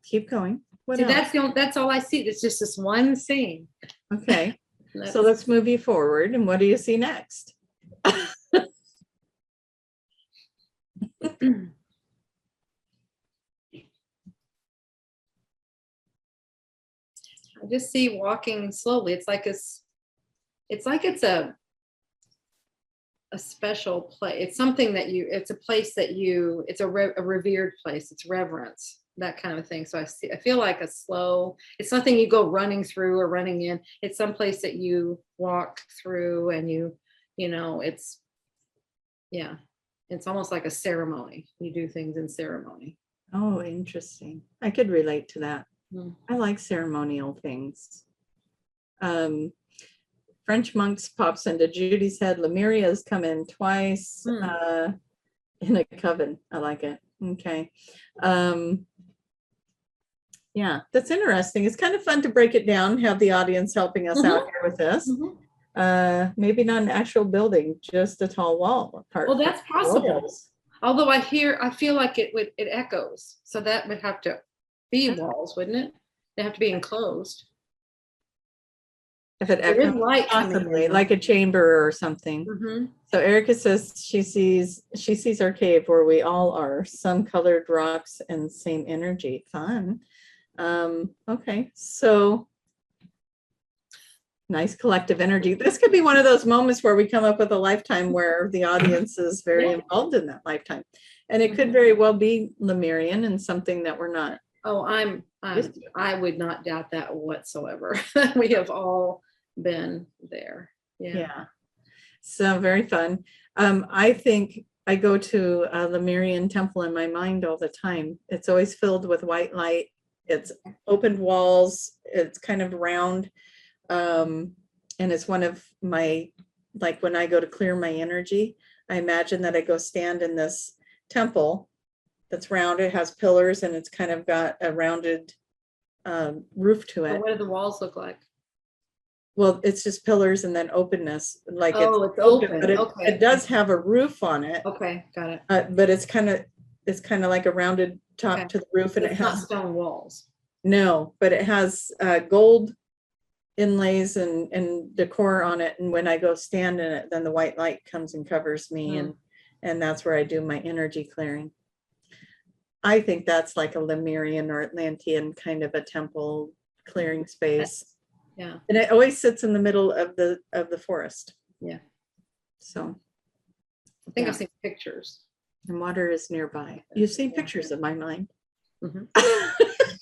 S2: keep going. What
S1: See,
S2: else?
S1: that's all I see. It's just this one scene.
S2: Okay. So let's move you forward. And what do you see next?
S1: I just see walking slowly. It's like it's a special place. It's something that it's a place that it's a revered place. It's reverence, that kind of thing. So I feel like it's nothing you go running through or running in. It's some place that you walk through and you know, it's almost like a ceremony. You do things in ceremony.
S2: Oh, interesting. I could relate to that.
S1: Mm.
S2: I like ceremonial things. French monks pops into Judy's head. Lemuria's come in twice in a coven. I like it. Okay. Yeah, that's interesting. It's kind of fun to break it down, have the audience helping us out here with this. Maybe not an actual building, just a tall wall.
S1: Well, that's possible. Although I feel like it echoes. So that would have to be walls, wouldn't it? They have to be enclosed.
S2: If it echoes, possibly like a chamber or something. So Erica says she sees our cave where we all are, some colored rocks and same energy. Fun. Okay, so nice collective energy. This could be one of those moments where we come up with a lifetime where the audience is very involved in that lifetime, and it could very well be Lemurian and something that we're not.
S1: Oh, I would not doubt that whatsoever. We have all been there.
S2: Yeah. So very fun. I think I go to a Lemurian temple in my mind all the time. It's always filled with white light. It's open walls. It's kind of round. And it's one of my, like when I go to clear my energy, I imagine that I go stand in this temple that's round. It has pillars and it's kind of got a rounded roof to it.
S1: What do the walls look like?
S2: Well, it's just pillars and then openness. Like
S1: it's open.
S2: But it does have a roof on it.
S1: Okay, got it.
S2: But it's kind of like a rounded top to the roof, and it has
S1: not stone walls.
S2: No, but it has gold inlays and decor on it. And when I go stand in it, then the white light comes and covers me, and that's where I do my energy clearing. I think that's like a Lemurian or Atlantean kind of a temple clearing space.
S1: Yeah.
S2: And it always sits in the middle of the forest.
S1: Yeah.
S2: So
S1: I think I've seen pictures.
S2: And water is nearby. You've seen pictures of my mind.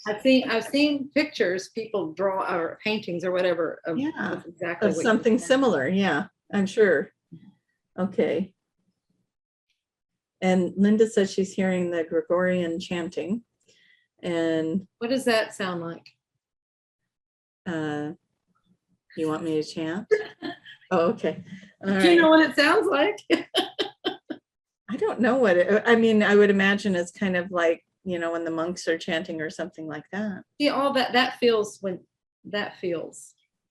S1: I've seen pictures people draw or paintings or whatever of exactly
S2: of something similar. Yeah, I'm sure. Okay. And Linda says she's hearing the Gregorian chanting. And
S1: what does that sound like?
S2: You want me to chant? Oh, okay.
S1: Do you know what it sounds like?
S2: I don't know what I mean, I would imagine it's kind of like, you know, when the monks are chanting or something like that.
S1: See, all that feels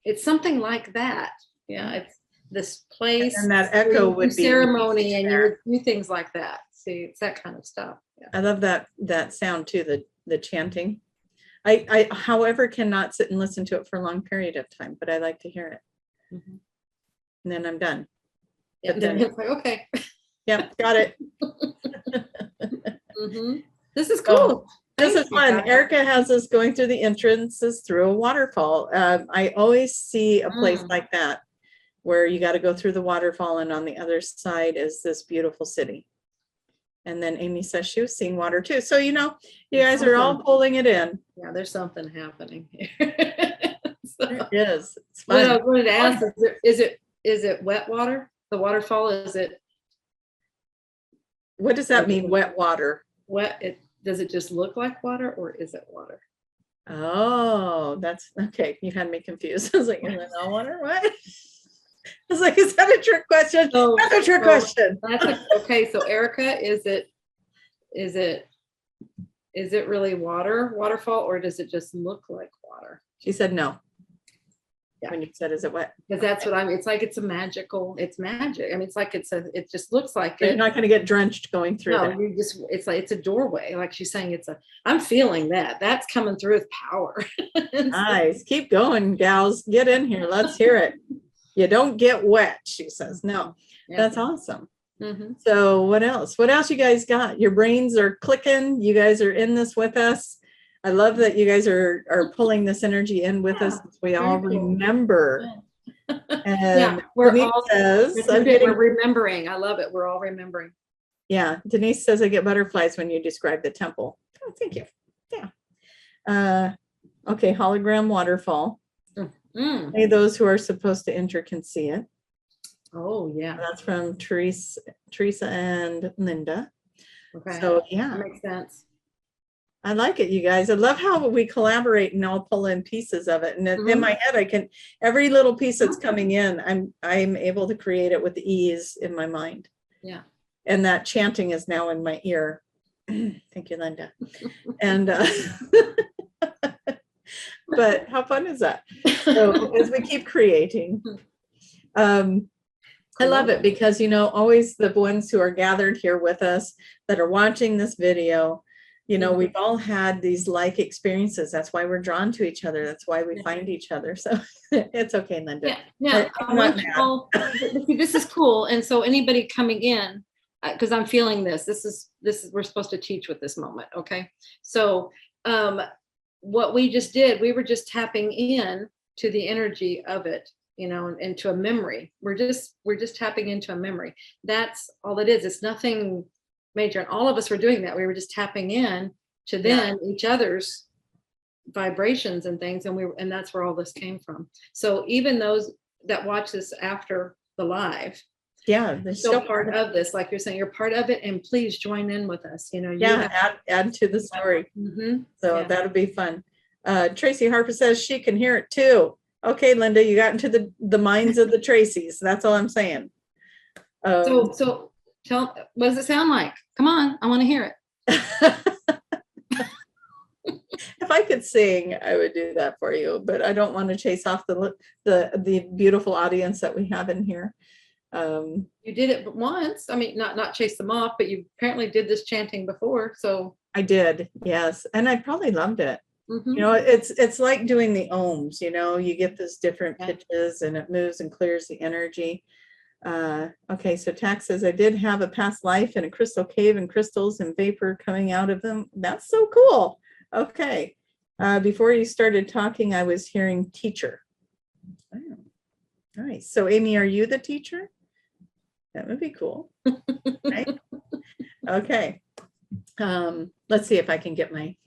S1: it's something like that. Yeah, it's this place.
S2: And that echo would be
S1: ceremony and you do things like that. See, it's that kind of stuff. Yeah.
S2: I love that sound too, the chanting. I however cannot sit and listen to it for a long period of time, but I like to hear it. And then I'm done.
S1: Yeah, but then it's like, okay.
S2: Yep, got it.
S1: This is cool.
S2: This
S1: Thank
S2: is
S1: you,
S2: fun.
S1: guys.
S2: Erica has us going through the entrances through a waterfall. I always see a place like that where you got to go through the waterfall, and on the other side is this beautiful city. And then Amy says she was seeing water too. So, you know, you guys are all pulling it in.
S1: Yeah, there's something happening here.
S2: It is. It's
S1: What I
S2: fun.
S1: wanted to ask is it wet water? The waterfall, is it
S2: What does that mean, wet water?
S1: wet? Does it just look like water, or is it water?
S2: Oh, that's okay. You had me confused. I was like, is it all water? What? I was like, is that a trick question?
S1: So-
S2: That's a trick
S1: so
S2: question.
S1: Okay, so Erica, is it really waterfall, or does it just look like water?
S2: She said no.
S1: Yeah.
S2: When you said, is it wet?
S1: Because that's what it's like. It's magic. I mean, it's like it just looks like
S2: You're
S1: it.
S2: not going to get drenched going through
S1: No,
S2: that.
S1: it's like, it's a doorway. Like she's saying, I'm feeling that's coming through with power.
S2: Nice. Keep going, gals. Get in here. Let's hear it. You don't get wet, she says. No,
S1: Yeah.
S2: that's awesome.
S1: Mm-hmm.
S2: So what else? What else you guys got? Your brains are clicking. You guys are in this with us. I love that you guys are pulling this energy in with us. We all remember. And Denise says,
S1: we're remembering. I love it. We're all remembering.
S2: Yeah, Denise says I get butterflies when you describe the temple. Oh, thank you. Yeah. Okay, hologram waterfall. Only those who are supposed to enter can see it.
S1: Oh yeah.
S2: That's from Teresa and Linda.
S1: Okay.
S2: So yeah,
S1: that makes sense.
S2: I like it, you guys. I love how we collaborate and all pull in pieces of it. And in my head, every little piece that's coming in, I'm able to create it with ease in my mind.
S1: Yeah.
S2: And that chanting is now in my ear. Thank you, Linda. And but how fun is that? So as we keep creating, I love it because, you know, always the ones who are gathered here with us that are watching this video, you know, we've all had these like experiences. That's why we're drawn to each other. That's why we find each other. So it's okay, Linda.
S1: Yeah. This is cool. And so anybody coming in, because I'm feeling this is we're supposed to teach with this moment. Okay. So what we just did, we were just tapping in to the energy of it, you know, into a memory. We're just tapping into a memory. That's all it is. It's nothing major. And all of us were doing that. We were just tapping in to then each other's vibrations and things. And that's where all this came from. So even those that watch this after the live, they're still part of this. Like you're saying, you're part of it, and please join in with us. You know,
S2: add to the story. So that'll be fun. Tracie Harper says she can hear it too. Okay, Linda, you got into the minds of the Tracies. That's all I'm saying.
S1: So tell, what does it sound like? Come on, I want to hear it.
S2: If I could sing, I would do that for you, but I don't want to chase off the beautiful audience that we have in here.
S1: You did it once. I mean, not chase them off, but you apparently did this chanting before. So
S2: I did, yes, and I probably loved it. You know, it's like doing the ohms. You know, you get those different pitches, and it moves and clears the energy. Okay, so Tax says I did have a past life in a crystal cave and crystals and vapor coming out of them. That's so cool. Okay, before you started talking, I was hearing teacher. Oh, nice. So Amy, are you the teacher? That would be cool. Right? Okay. Let's see if I can get my.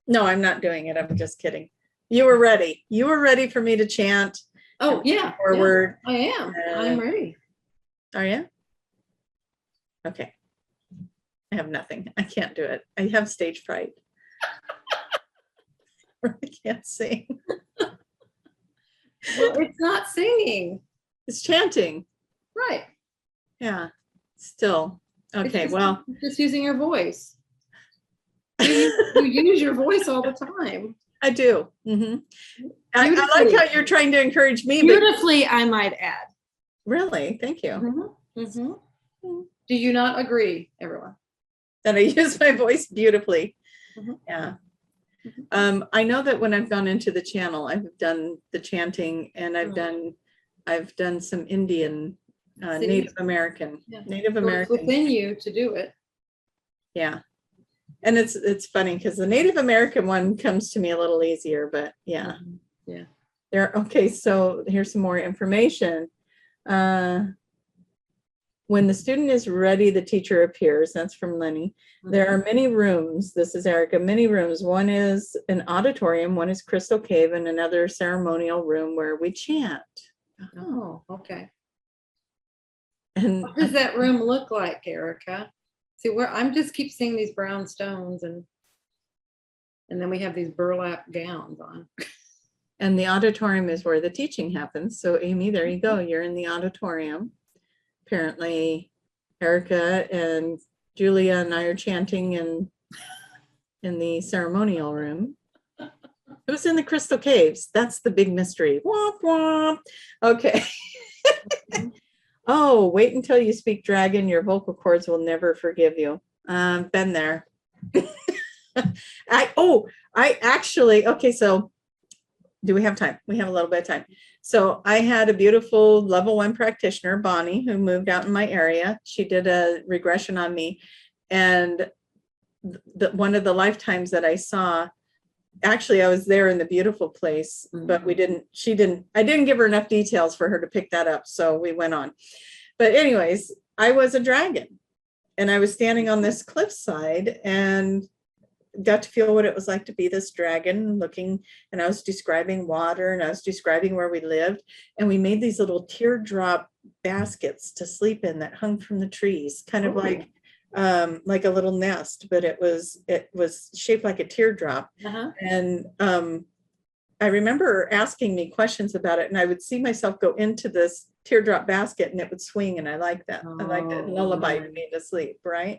S2: No, I'm not doing it. I'm just kidding. You were ready. You were ready for me to chant.
S1: Oh yeah.
S2: Forward.
S1: Yeah, I am. I'm ready.
S2: Are you? Okay. I have nothing. I can't do it. I have stage fright. I can't sing.
S1: Well, it's not singing.
S2: It's chanting.
S1: Right.
S2: Yeah. Still. Okay. Well,
S1: just using your voice. You use your voice all the time.
S2: I do. I like how you're trying to encourage me.
S1: Beautifully, I might add.
S2: Really? Thank you.
S1: Do you not agree, everyone?
S2: That I use my voice beautifully. Yeah. I know that when I've gone into the channel, I've done the chanting, and I've done some Indian, Native American.
S1: It's within you to do it.
S2: Yeah. And it's funny because the Native American one comes to me a little easier, but yeah.
S1: Yeah.
S2: Okay, so here's some more information. When the student is ready, the teacher appears. That's from Lenny. There are many rooms. This is Erica. Many rooms. One is an auditorium. One is Crystal Cave, and another ceremonial room where we chant.
S1: Oh, okay.
S2: And
S1: what does that room look like, Erica? See, where I'm just keep seeing these brown stones, and then we have these burlap gowns on.
S2: And the auditorium is where the teaching happens. So Amy, there you go. You're in the auditorium. Apparently, Erica and Julia and I are chanting in the ceremonial room. Who's in the Crystal Caves? That's the big mystery. Womp womp. Okay. Oh, wait until you speak dragon. Your vocal cords will never forgive you. Been there. I actually, okay, so do we have time? We have a little bit of time. So I had a beautiful level 1 practitioner, Bonnie, who moved out in my area. She did a regression on me. And one of the lifetimes that I saw, actually, I was there in the beautiful place, but I didn't give her enough details for her to pick that up. So we went on. But anyways, I was a dragon and I was standing on this cliffside and got to feel what it was like to be this dragon looking, and I was describing water and I was describing where we lived. And we made these little teardrop baskets to sleep in that hung from the trees, kind of like a little nest, but it was shaped like a teardrop. And I remember her asking me questions about it, and I would see myself go into this teardrop basket and it would swing, and I like that. I like that lullaby me to sleep, right?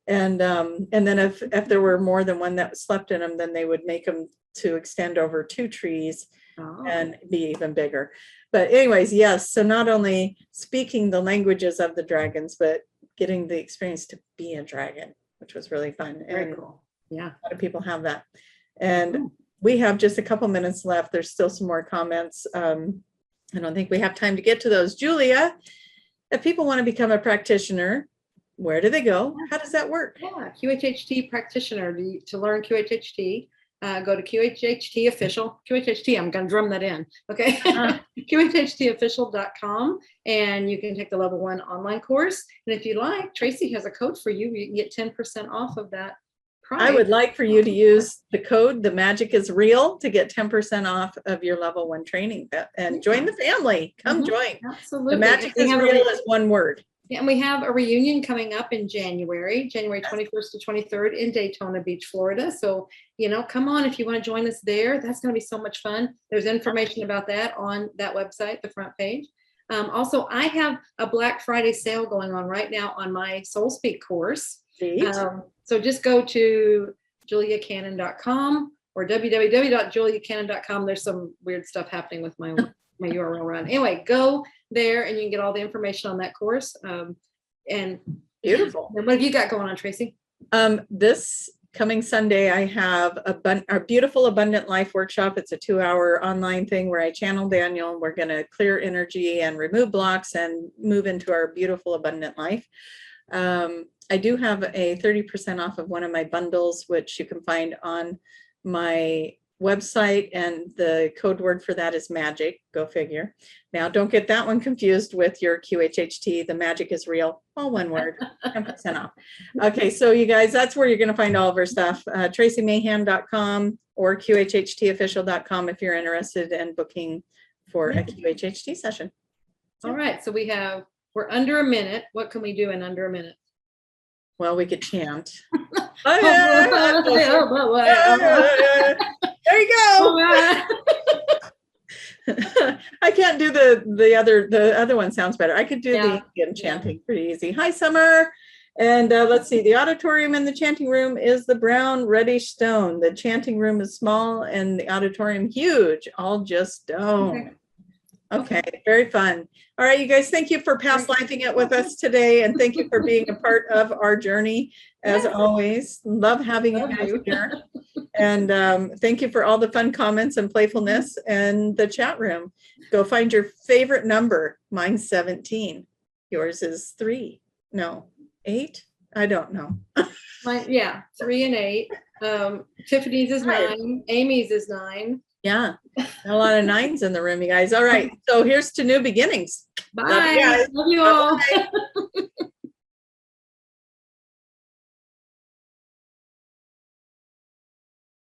S2: And then if there were more than one that slept in them, then they would make them to extend over 2 trees and be even bigger. But anyways, yes. So not only speaking the languages of the dragons, but getting the experience to be a dragon, which was really fun.
S1: Very cool. Yeah.
S2: A lot of people have that. And we have just a couple minutes left. There's still some more comments. I don't think we have time to get to those. Julia, if people want to become a practitioner, where do they go? How does that work?
S1: Yeah, QHHT practitioner. To learn QHHT, go to QHHT official. QHHT, I'm going to drum that in. Okay. QHHTofficial.com, and you can take the level 1 online course. And if you like, Tracie has a code for you. You can get 10% off of that price.
S2: I would like for you to use the code, The Magic is Real, to get 10% off of your level 1 training and join the family. Come join.
S1: Absolutely.
S2: The Magic is Real is one word.
S1: Yeah, and we have a reunion coming up in January 21st to 23rd in Daytona Beach, Florida. So, come on if you want to join us there. That's going to be so much fun. There's information about that on that website, the front page. Also, I have a Black Friday sale going on right now on my Soul Speak course. So just go to juliacannon.com or www.juliacannon.com. There's some weird stuff happening with my URL run. Anyway, go there and you can get all the information on that course. And beautiful. And what have you got going on, Tracie?
S2: This coming Sunday, I have our Beautiful Abundant Life workshop. It's a 2-hour online thing where I channel Daniel. We're going to clear energy and remove blocks and move into our beautiful abundant life. I do have a 30% off of one of my bundles, which you can find on my website, and the code word for that is magic. Go figure. Now, don't get that one confused with your QHHT. The Magic is Real, all one word, 10% off. Okay, so you guys, that's where you're going to find all of our stuff. TracieMahan.com or QHHTofficial.com if you're interested in booking for a QHHT session.
S1: All right, so we're under a minute. What can we do in under a minute?
S2: Well, we could chant. There you go. I can't do the other one. Sounds better. I could do the chanting pretty easy. Hi, Summer. And let's see, the auditorium and the chanting room is the brown reddish stone. The chanting room is small and the auditorium huge, all just stone. Okay, very fun. All right, you guys, thank you for past lifing it with us today, and thank you for being a part of our journey. As always, love having you guys here. And thank you for all the fun comments and playfulness and the chat room. Go find your favorite number. Mine's 17. Yours is 3. No, 8. I don't know.
S1: Yeah, 3 and 8. Tiffany's is
S2: Right.
S1: 9. Amy's is 9.
S2: Yeah. A lot of 9s in the room, you guys. All right. So here's to new beginnings.
S1: Bye.
S2: Love you guys.
S1: Love you all.
S2: Bye-bye.